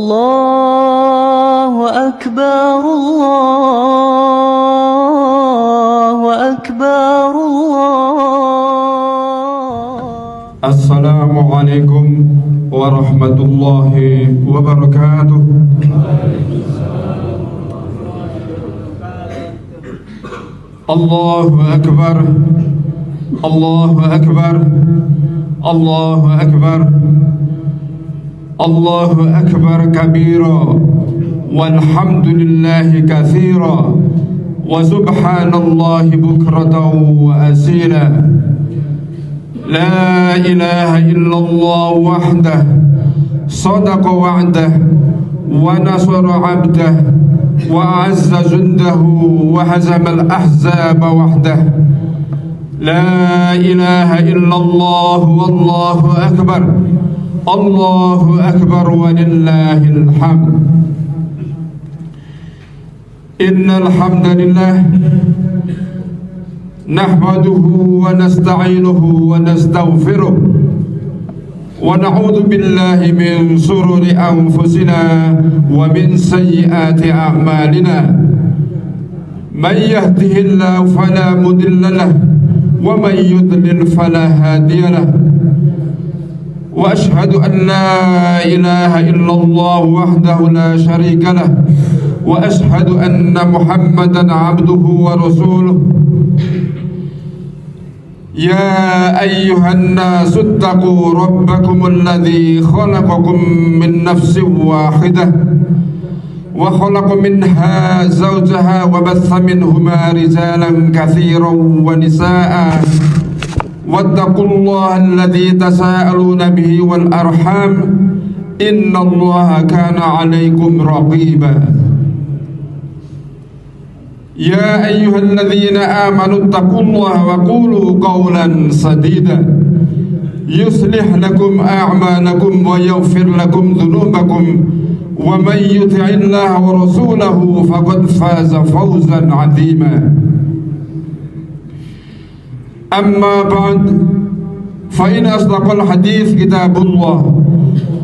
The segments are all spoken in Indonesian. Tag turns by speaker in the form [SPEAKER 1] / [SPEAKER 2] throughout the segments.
[SPEAKER 1] الله أكبر الله أكبر الله.
[SPEAKER 2] السلام عليكم ورحمة الله وبركاته. الله أكبر الله أكبر الله أكبر الله أكبر كبيرا والحمد لله كثيرا وسبحان الله بكرة وأصيلا. لا إله إلا الله وحده صدق وعده ونصر عبده وأعز جنده وهزم الأحزاب وحده. لا إله إلا الله والله أكبر الله أكبر ولله الحمد. إن الحمد لله نحمده ونستعينه ونستغفره ونعوذ بالله من شرور أنفسنا ومن سيئات أعمالنا. من يهده الله فلا مضل له ومن يضلل فلا هادي له. وأشهد أن لا إله إلا الله وحده لا شريك له وأشهد أن محمدا عبده ورسوله. يا أيها الناس اتقوا ربكم الذي خلقكم من نفس واحدة وخلق منها زوجها وبث منهما رجالا كثيرا ونساء واتقوا الله الذي تساءلون به والأرحام إن الله كان عليكم رقيبا. يا أيها الذين آمنوا اتقوا الله وقولوا قولا سديدا يصلح لكم أعمالكم ويغفر لكم ذنوبكم ومن يطع الله ورسوله فقد فاز فوزا عظيما. أما بعد فإن أصدق الحديث كتاب الله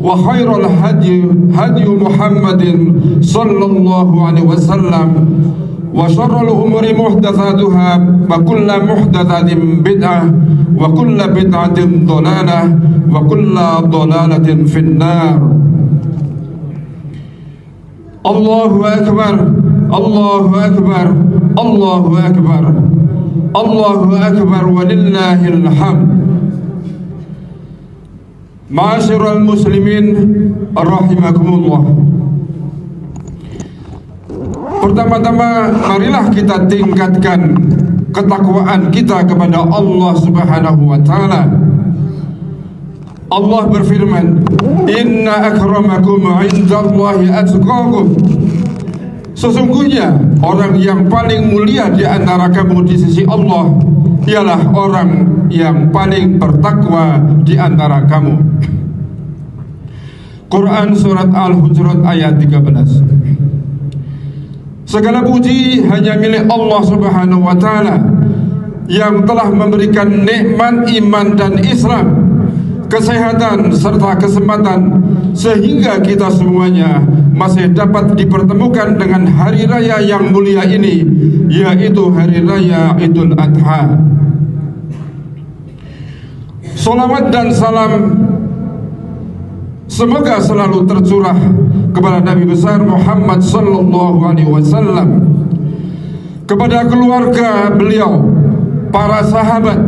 [SPEAKER 2] وخير الهدي هدي محمد صلى الله عليه وسلم وشر الأمور محدثاتها وكل محدثة بدعة وكل بدعة ضلالة وكل ضلالة في النار. الله أكبر الله أكبر الله أكبر الله أكبر ولله الحمد. Ma'asyiral muslimin rahimakumullah. Pertama-tama marilah kita tingkatkan ketakwaan kita kepada Allah Subhanahu wa taala. Allah berfirman, "Inna akramakum 'indallahi atqakum." Sesungguhnya orang yang paling mulia di antara kamu di sisi Allah ialah orang yang paling bertakwa di antara kamu. Quran surat Al-Hujurat ayat 13. Segala puji hanya milik Allah Subhanahu wa taala yang telah memberikan nikmat iman dan Islam, kesehatan serta kesempatan sehingga kita semuanya masih dapat dipertemukan dengan hari raya yang mulia ini, yaitu hari raya Idul Adha. Salawat dan salam semoga selalu tercurah kepada Nabi besar Muhammad sallallahu alaihi wasallam, kepada keluarga beliau, para sahabat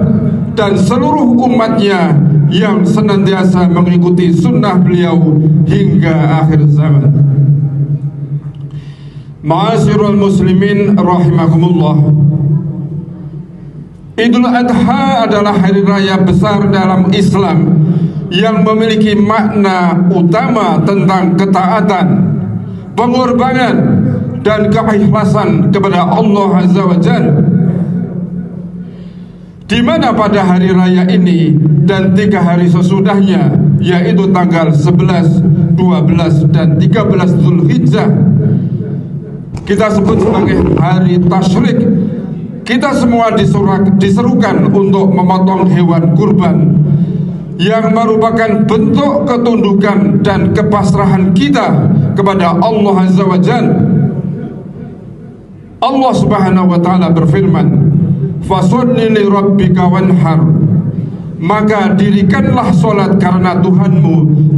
[SPEAKER 2] dan seluruh umatnya yang senantiasa mengikuti sunnah beliau hingga akhir zaman. Ma'asyiral muslimin rahimakumullah. Idul Adha adalah hari raya besar dalam Islam yang memiliki makna utama tentang ketaatan, pengorbanan dan keikhlasan kepada Allah Azza wa Jalla, di mana pada hari raya ini dan 3 hari sesudahnya, yaitu tanggal 11, 12 dan 13 Zulhijjah, kita sebut sebagai hari tasyrik. Kita semua diserukan untuk memotong hewan kurban yang merupakan bentuk ketundukan dan kepasrahan kita kepada Allah Azza wa Jalla. Allah Subhanahu wa taala berfirman, "Fasholli li rabbika wanhar." Maka dirikanlah solat karena Tuhanmu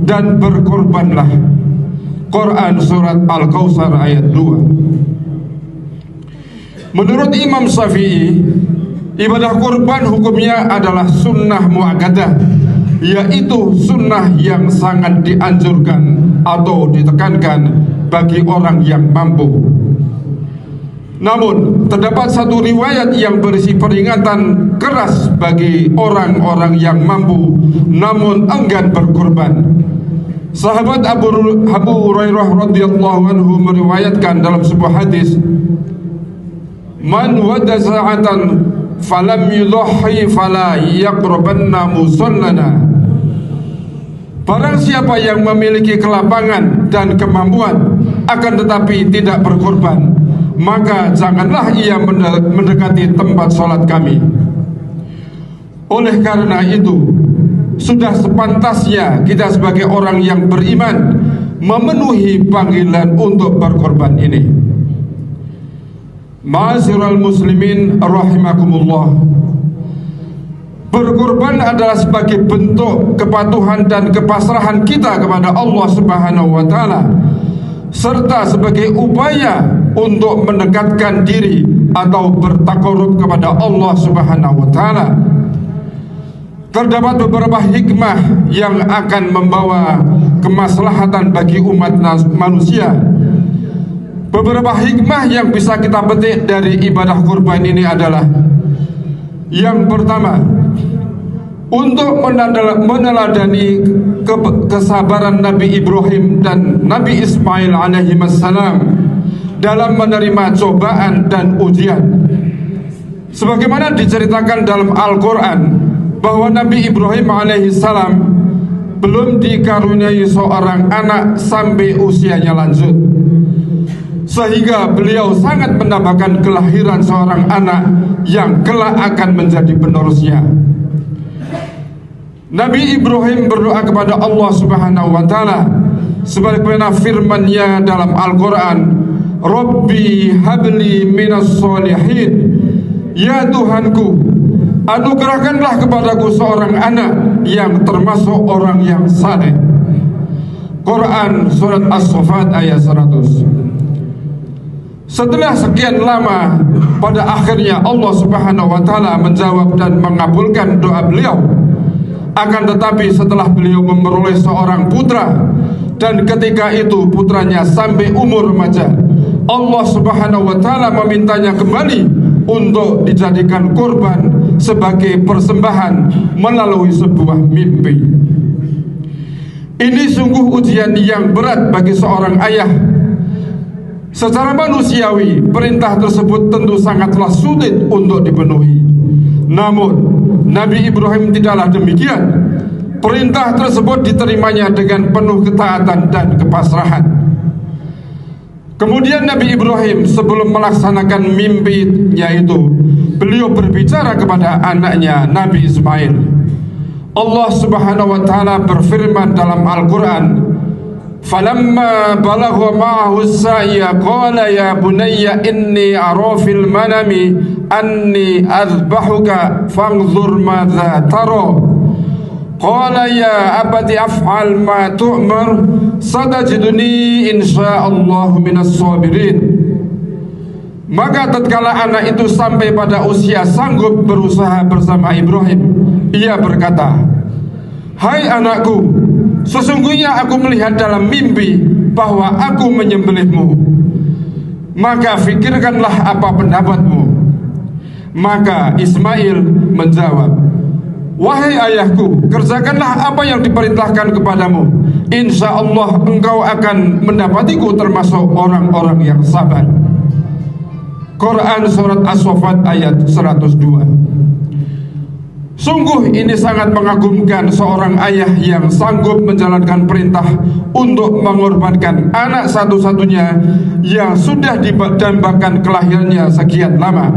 [SPEAKER 2] dan berkorbanlah. Quran surat Al-Kautsar ayat 2. Menurut Imam Syafi'i, ibadah kurban hukumnya adalah sunnah muakkadah, yaitu sunnah yang sangat dianjurkan atau ditekankan bagi orang yang mampu. Namun terdapat satu riwayat yang berisi peringatan keras bagi orang-orang yang mampu namun enggan berkorban. Sahabat Abu Hurairah radhiyallahu anhu meriwayatkan dalam sebuah hadis, "Man wada sa'atan falam yudhi fala yaqrabanna musallana." Barang siapa yang memiliki kelapangan dan kemampuan akan tetapi tidak berkorban, maka janganlah ia mendekati tempat sholat kami. Oleh karena itu, sudah sepantasnya kita sebagai orang yang beriman memenuhi panggilan untuk berkorban ini. Ma'asyiral muslimin rahimakumullah, berkorban adalah sebagai bentuk kepatuhan dan kepasrahan kita kepada Allah Subhanahu wa taala, serta sebagai upaya untuk mendekatkan diri atau bertakarub kepada Allah Subhanahu wa taala. Terdapat beberapa hikmah yang akan membawa kemaslahatan bagi umat manusia. Beberapa hikmah yang bisa kita petik dari ibadah kurban ini adalah: yang pertama, untuk meneladani kesabaran Nabi Ibrahim dan Nabi Ismail alaihissalam dalam menerima cobaan dan ujian. Sebagaimana diceritakan dalam Al-Quran bahwa Nabi Ibrahim alaihissalam belum dikaruniai seorang anak sampai usianya lanjut, sehingga beliau sangat mendambakan kelahiran seorang anak yang kelak akan menjadi penerusnya. Nabi Ibrahim berdoa kepada Allah Subhanahu wa taala sebagaimana firman-Nya dalam Al-Qur'an, "Rabbi habli minas sholihin." Ya Tuhanku, anugerahkanlah kepadaku seorang anak yang termasuk orang yang saleh. Quran surat As-Saffat ayat 100. Setelah sekian lama, pada akhirnya Allah Subhanahu wa taala menjawab dan mengabulkan doa beliau. Akan tetapi setelah beliau memperoleh seorang putra, dan ketika itu putranya sampai umur remaja, Allah Subhanahu wa taala memintanya kembali untuk dijadikan kurban sebagai persembahan melalui sebuah mimpi. Ini sungguh ujian yang berat bagi seorang ayah. Secara manusiawi, perintah tersebut tentu sangatlah sulit untuk dipenuhi. Namun Nabi Ibrahim tidaklah demikian. Perintah tersebut diterimanya dengan penuh ketaatan dan kepasrahan. Kemudian Nabi Ibrahim sebelum melaksanakan mimpinya itu, beliau berbicara kepada anaknya Nabi Ismail. Allah Subhanahu wa taala berfirman dalam Al-Qur'an, "Falamma balagha ma'ahu as-sa'ya qala ya bunayya inni ara fil manami anni azbahuka fanzur madza tara." Qala ya abati af'al ma tu'mar satajiduni insyaallah minas sabirin. Maka tatkala anak itu sampai pada usia sanggup berusaha bersama Ibrahim, ia berkata, "Hai anakku, sesungguhnya aku melihat dalam mimpi bahwa aku menyembelihmu. Maka fikirkanlah apa pendapatmu." Maka Ismail menjawab, "Wahai ayahku, kerjakanlah apa yang diperintahkan kepadamu. Insya Allah engkau akan mendapatiku termasuk orang-orang yang sabar." Quran surat As-Saffat ayat 102. Sungguh ini sangat mengagumkan seorang ayah yang sanggup menjalankan perintah untuk mengorbankan anak satu-satunya yang sudah didambakan kelahirannya sekian lama.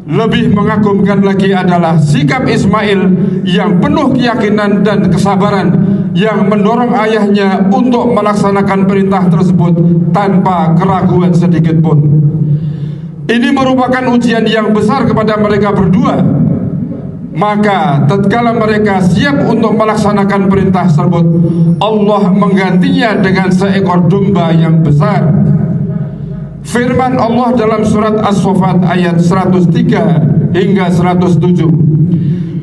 [SPEAKER 2] Lebih mengagumkan lagi adalah sikap Ismail yang penuh keyakinan dan kesabaran, yang mendorong ayahnya untuk melaksanakan perintah tersebut tanpa keraguan sedikit pun. Ini merupakan ujian yang besar kepada mereka berdua. Maka tatkala mereka siap untuk melaksanakan perintah tersebut, Allah menggantinya dengan seekor domba yang besar. Firman Allah dalam surat As-Saffat ayat 103 hingga 107.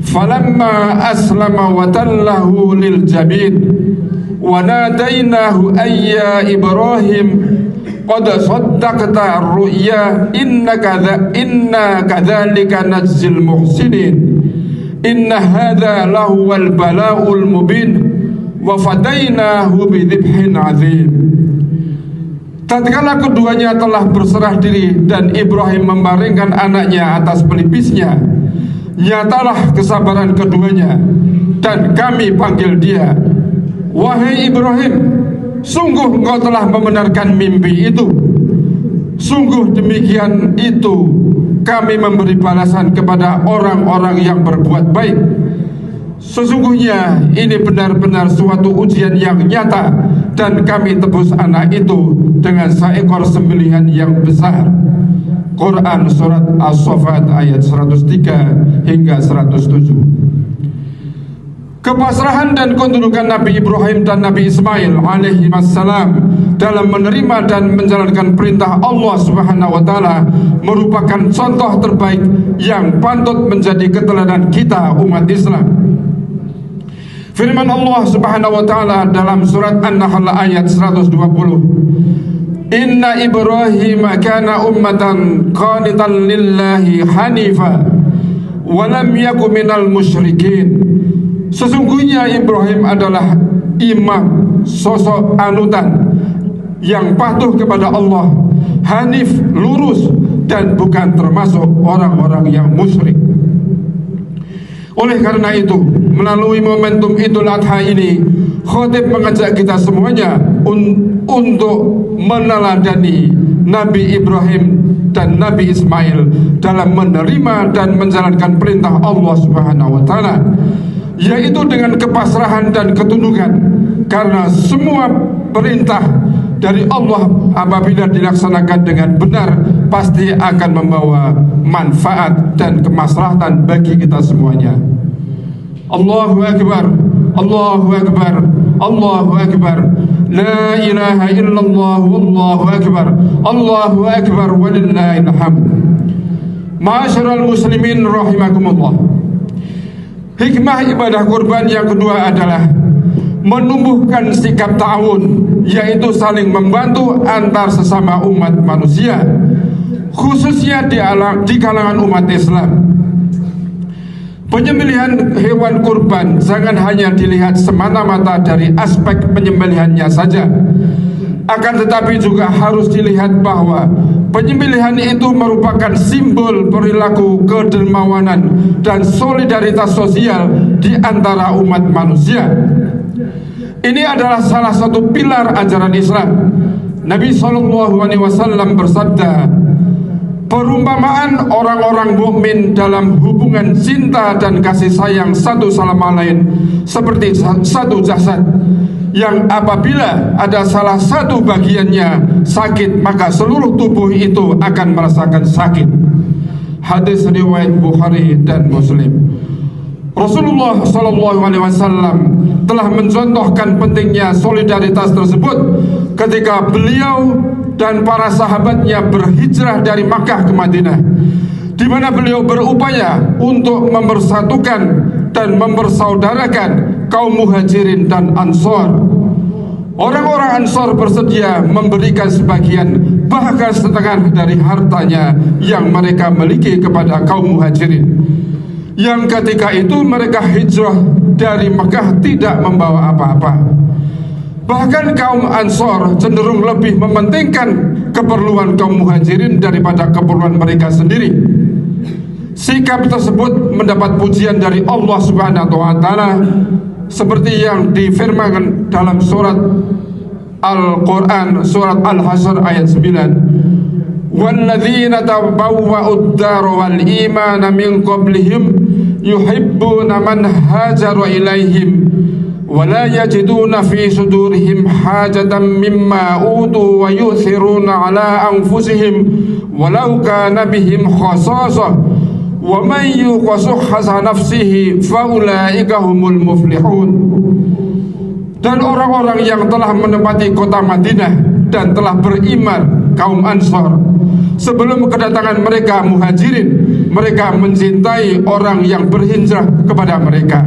[SPEAKER 2] Falamma aslama wa tallahu lil jabin wa nadainahu ayya Ibrahim qad saddaqta ar-ru'ya inna kadzalika najzil muhsinin inna hadza lahuwal bala'ul mubin wa fadainahu bidhibhin 'adzim. Tatkala keduanya telah berserah diri dan Ibrahim membaringkan anaknya atas pelipisnya, nyatalah kesabaran keduanya dan kami panggil dia, wahai Ibrahim, sungguh engkau telah membenarkan mimpi itu. Sungguh demikian itu kami memberi balasan kepada orang-orang yang berbuat baik. Sesungguhnya ini benar-benar suatu ujian yang nyata, dan kami tebus anak itu dengan seekor sembelihan yang besar. Quran surat As-Saffat ayat 103 hingga 107. Kepasrahan dan ketundukan Nabi Ibrahim dan Nabi Ismail alaihi wassalam dalam menerima dan menjalankan perintah Allah Subhanahu wa taala merupakan contoh terbaik yang patut menjadi keteladanan kita umat Islam. Firman Allah Subhanahu wa taala dalam surat An-Nahl ayat 120. Inna Ibrahim kana ummatan qanitan lillahi hanifa wa lam yakun minal musyrikin. Sesungguhnya Ibrahim adalah imam, sosok anutan yang patuh kepada Allah, hanif, lurus, dan bukan termasuk orang-orang yang musyrik. Oleh karena itu, melalui momentum Idul Adha ini, khotib mengajak kita semuanya untuk meneladani Nabi Ibrahim dan Nabi Ismail dalam menerima dan menjalankan perintah Allah Subhanahu wa taala, yaitu dengan kepasrahan dan ketundukan, karena semua perintah dari Allah apabila dilaksanakan dengan benar pasti akan membawa manfaat dan kemaslahatan bagi kita semuanya. Allahu Akbar, Allahu Akbar, Allahu Akbar, la ilaha illallah, Allahu Akbar, Allahu Akbar, walillahil hamd. Ma'asyiral muslimin rahimakumullah. Hikmah ibadah kurban yang kedua adalah menumbuhkan sikap ta'awun, yaitu saling membantu antar sesama umat manusia, khususnya di kalangan umat Islam. Penyembelihan hewan kurban jangan hanya dilihat semata-mata dari aspek penyembelihannya saja, akan tetapi juga harus dilihat bahwa penyembelihan itu merupakan simbol perilaku kedermawanan dan solidaritas sosial di antara umat manusia. Ini adalah salah satu pilar ajaran Islam. Nabi SAW bersabda, perumpamaan orang-orang mukmin dalam hubungan cinta dan kasih sayang satu sama lain seperti satu jasad, yang apabila ada salah satu bagiannya sakit, maka seluruh tubuh itu akan merasakan sakit. Hadis riwayat Bukhari dan Muslim. Rasulullah SAW telah mencontohkan pentingnya solidaritas tersebut ketika beliau dan para sahabatnya berhijrah dari Makkah ke Madinah, di mana beliau berupaya untuk mempersatukan dan mempersaudarakan kaum muhajirin dan ansor. Orang-orang ansor bersedia memberikan sebagian, bahkan setengah dari hartanya yang mereka miliki kepada kaum muhajirin, yang ketika itu mereka hijrah dari Mekah tidak membawa apa-apa. Bahkan kaum Ansor cenderung lebih mementingkan keperluan kaum muhajirin daripada keperluan mereka sendiri. Sikap tersebut mendapat pujian dari Allah Subhanahu wa taala, seperti yang difirmankan dalam surat Al-Quran, surat Al-Hasr ayat 9. walladzina tabawwa'ud dar wal iman min qablihim yuhibbuna man hajara ilaihim wa la yajiduna fi sudurihim hajatan mimma utu wa yu'thiruna ala anfusihim walau kana bihim khasasah wa man yuqassuha nafsihi faulaika humul muflihun. Dan orang-orang yang telah menempati kota Madinah dan telah beriman, kaum Ansor, sebelum kedatangan mereka Muhajirin, mereka mencintai orang yang berhijrah kepada mereka,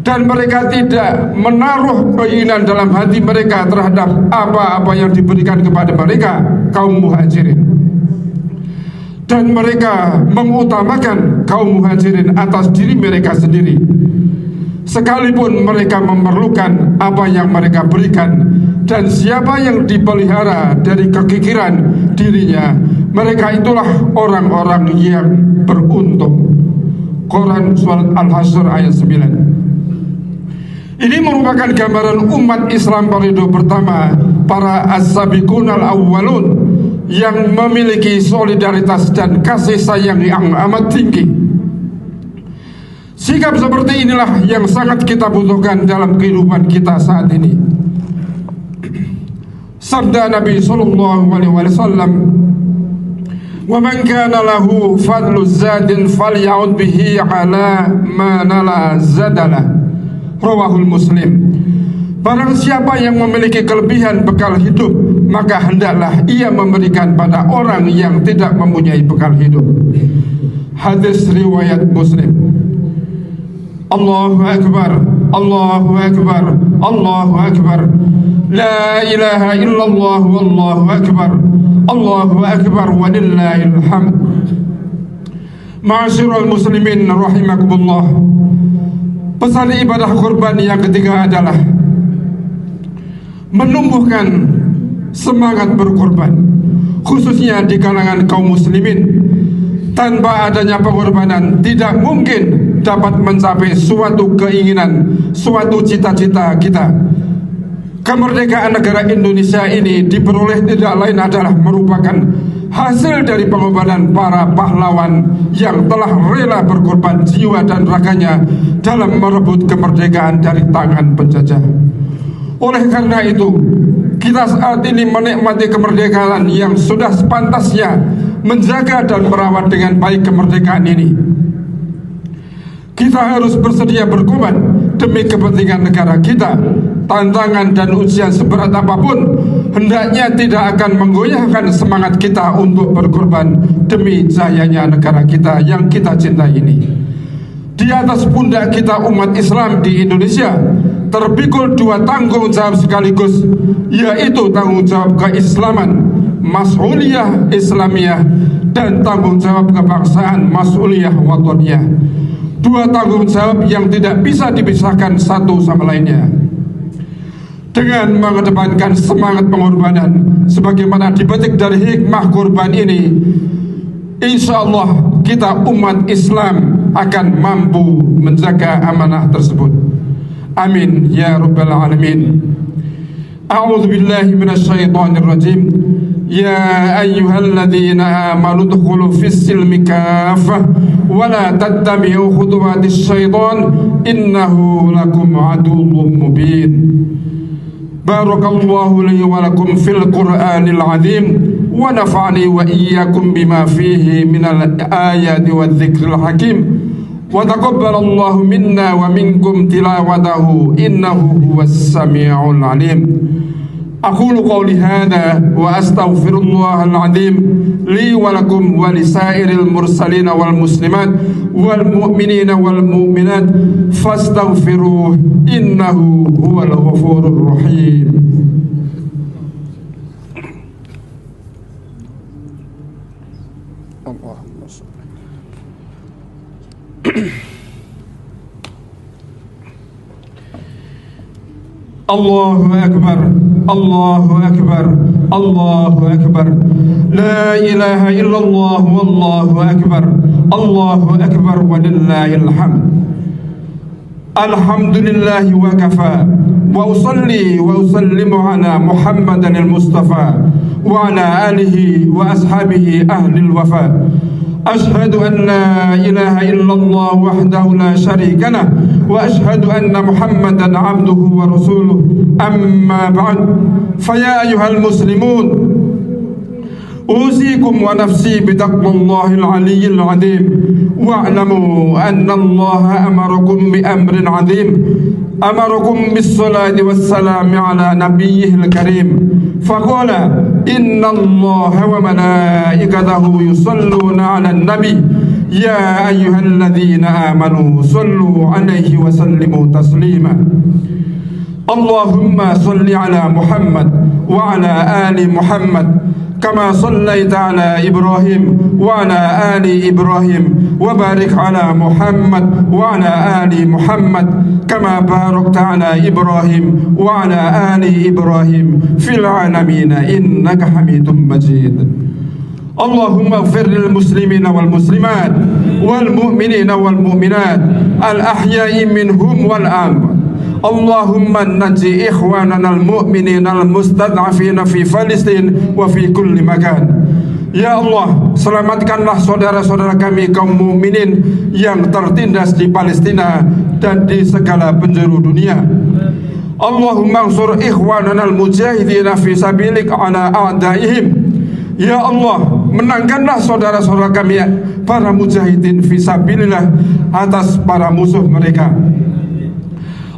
[SPEAKER 2] dan mereka tidak menaruh keinginan dalam hati mereka terhadap apa-apa yang diberikan kepada mereka, kaum Muhajirin. Dan mereka mengutamakan kaum Muhajirin atas diri mereka sendiri, sekalipun mereka memerlukan apa yang mereka berikan. Dan siapa yang dipelihara dari kekikiran dirinya, mereka itulah orang-orang yang beruntung. Quran surat Al-Hasyr ayat 9. Ini merupakan gambaran umat Islam periode pertama, para as-sabiqun al-awwalun, yang memiliki solidaritas dan kasih sayang yang amat tinggi. Sikap seperti inilah yang sangat kita butuhkan dalam kehidupan kita saat ini. Sabda Nabi sallallahu alaihi wasallam, "Wa man kana lahu fadlu zadin falya'ud bihi ala ma nala zadala." Rawahul Muslim. Barang siapa yang memiliki kelebihan bekal hidup, maka hendaklah ia memberikan pada orang yang tidak mempunyai bekal hidup. Hadis riwayat Muslim. Allahu Akbar, Allahu Akbar, Allahu Akbar. La ilaha illallah, wallahu akbar, Allahu akbar, walillahil hamd. Ma'asyiral muslimin rahimakumullah. Pesan ibadah kurban yang ketiga adalah menumbuhkan semangat berkorban, khususnya di kalangan kaum muslimin. Tanpa adanya pengorbanan, tidak mungkin dapat mencapai suatu keinginan, suatu cita-cita kita. Kemerdekaan negara Indonesia ini diperoleh tidak lain adalah merupakan hasil dari pengorbanan para pahlawan yang telah rela berkorban jiwa dan raganya dalam merebut kemerdekaan dari tangan penjajah. Oleh karena itu, kita saat ini menikmati kemerdekaan yang sudah sepantasnya menjaga dan merawat dengan baik kemerdekaan ini. Kita harus bersedia berkorban demi kepentingan negara kita. Tantangan dan ujian seberat apapun hendaknya tidak akan menggoyahkan semangat kita untuk berkorban demi jayanya negara kita yang kita cintai ini. Di atas pundak kita umat Islam di Indonesia terpikul dua tanggung jawab sekaligus, yaitu tanggung jawab keislaman, mas'uliyah Islamiyah, dan tanggung jawab kebangsaan, mas'uliyah wataniyah. Dua tanggung jawab yang tidak bisa dipisahkan satu sama lainnya. Dengan mengedepankan semangat pengorbanan sebagaimana dipetik dari hikmah kurban ini, insya Allah kita umat Islam akan mampu menjaga amanah tersebut. Amin ya rabbal alamin. A'udzu billahi minasyaitonir rajim. Ya ayyuhalladzina amanu udkhulu fis-silmi kaffah wa la tattabi'u khutuwatis syaitan innahu lakum aduwwun mubin. Barakallahu li wa lakum fil Qur'anil azim wa nafa'ani wa iyyakum bima fihi minal ayati wadh-dhikril hakim wa taqabbalallahu minna wa minkum tilawatahu innahu huwas sami'ul alim. Aqulu qawli hadha wa astaghfirullahal azim li wa lakum wa lisairil mursalin wal muslimat wal mu'minina wal mu'minat fastaghfiruh innahu huwal ghafurur rahim. Allahu Akbar, Allahu Akbar, Allahu Akbar. La ilaha illallah, wallahu akbar, Allahu akbar, walillahil hamd. Alhamdulillahi wa kafa, وأصلي وأسلم على محمد المصطفى وعلى آله وأصحابه أهل الوفاء. أشهد أن لا إله إلا الله وحده لا شريك له وأشهد أن محمدا عبده ورسوله. أما بعد، فيا أيها المسلمون، أوصيكم ونفسي بتقوى الله العلي العظيم، واعلموا أن الله أمركم بأمر عظيم، أمركم بالصلاة والسلام على نبيه الكريم، فقال: إن الله وملائكته يصلون على النبي يا أيها الذين آمنوا صلوا عليه وسلموا تسليما. اللهم صل على محمد وعلى آل محمد كما صليت على إبراهيم وعلى آل إبراهيم، وبارك على محمد وعلى آل محمد كما باركت على إبراهيم وعلى آل إبراهيم في العالمين إنك حميد مجيد. اللهم اغفر للمسلمين والمسلمات والمؤمنين والمؤمنات الأحياء منهم والأموات. اللهم نجي إخواننا المؤمنين المستضعفين في فلسطين وفي كل مكان. Ya Allah, selamatkanlah saudara-saudara kami kaum mukminin yang tertindas di Palestina dan di segala penjuru dunia. Allahumma ansur ikhwanana al-mujahidina fi sabilik ala a'daihim. Ya Allah, menangkanlah saudara-saudara kami para mujahidin fi sabilillah atas para musuh mereka.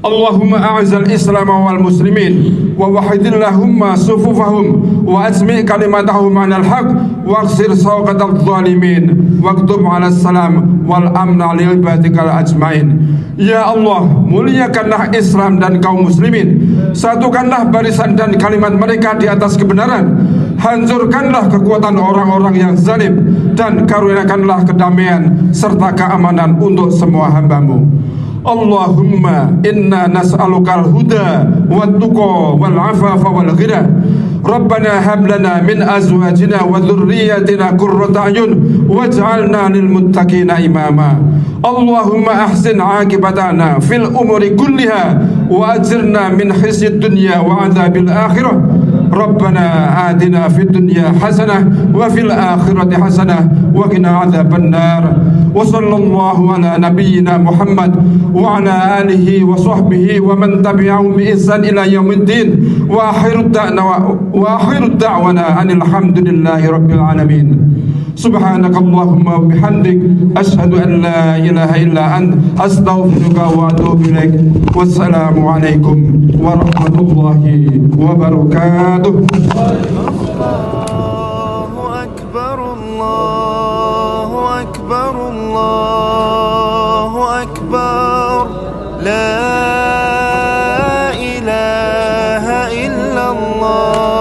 [SPEAKER 2] Allahumma a'izal Islam wal muslimin wa wahidillahumma sufufahum wa asmi' kalimatahum 'alal haq wa aghsir sawqatal zalimin waqtum 'alas salam wal amna li ibadikal ajmain. Ya Allah, muliakanlah Islam dan kaum muslimin, satukanlah barisan dan kalimat mereka di atas kebenaran, hancurkanlah kekuatan orang-orang yang zalim, dan karuniakanlah kedamaian serta keamanan untuk semua hamba-Mu. Allahumma inna nas'alukal huda wat tuqa wal afafa wal ghina. Rabbana hab lana min azwajina wa dhurriyyatina qurrata a'yun waj'alna lil muttaqina imama. Allahumma ahsin 'aqibatana fil umuri kulliha wa ajirna min khizyid dunya wa 'adzabil akhirah. Rabbana atina fid dunya hasanah wa fil akhirati hasanah wa qina 'adzaban nar. Wa sallallahu ala nabiyyina Muhammad wa ala alihi wa sahbihi wa man tabi'ahum bi ihsan ila yaumiddin. Wa akhiru da'wana anil hamdulillahi rabbil alamin. Subhanakallahumma wa bihamdik asyhadu an la ilaha illa anta astaghfiruka wa atubu ilaik. Wassalamu alaikum warahmatullahi wabarakatuh.
[SPEAKER 3] Allahu akbar, Allahu akbar, Allahu akbar. La ilaha illallah.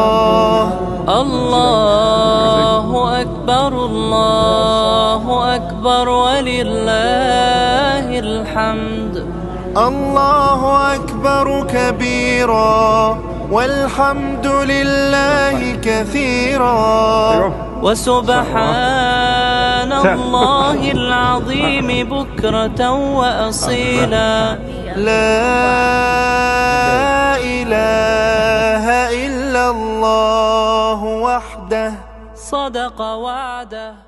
[SPEAKER 3] Allahu akbar, Allahu akbar, walillahil hamd. Allahu akbar kabira والحمد لله كثيرا وسبحان الله العظيم بكرة وأصيلا. لا إله إلا الله وحده صدق وعده.